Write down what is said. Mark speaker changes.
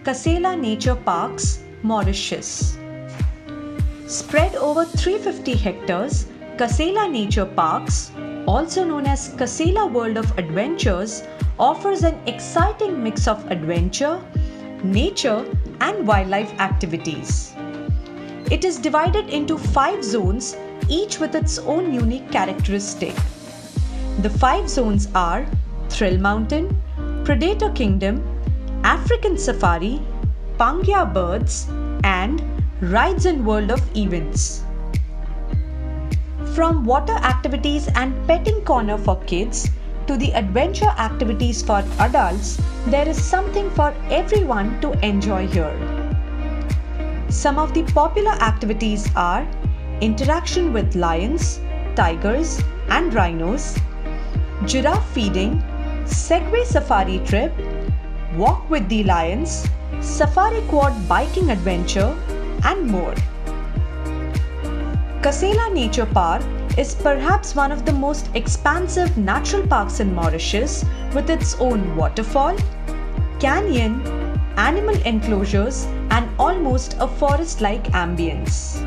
Speaker 1: Casela Nature Parks, Mauritius. Spread over 350 hectares, Casela Nature Parks, also known as Casela World of Adventures, offers an exciting mix of adventure, nature, and wildlife activities. It is divided into 5 zones, each with its own unique characteristic. The 5 zones are Thrill Mountain, Predator Kingdom, African Safari, Pangea Birds, and Rides and World of Events. From water activities and petting corner for kids to the adventure activities for adults, there is something for everyone to enjoy here. Some of the popular activities are interaction with lions, tigers, and rhinos, giraffe feeding, Segway safari trip, walk with the lions, safari quad biking adventure, and more. Casela Nature Park is perhaps one of the most expansive natural parks in Mauritius, with its own waterfall, canyon, animal enclosures, and almost a forest-like ambience.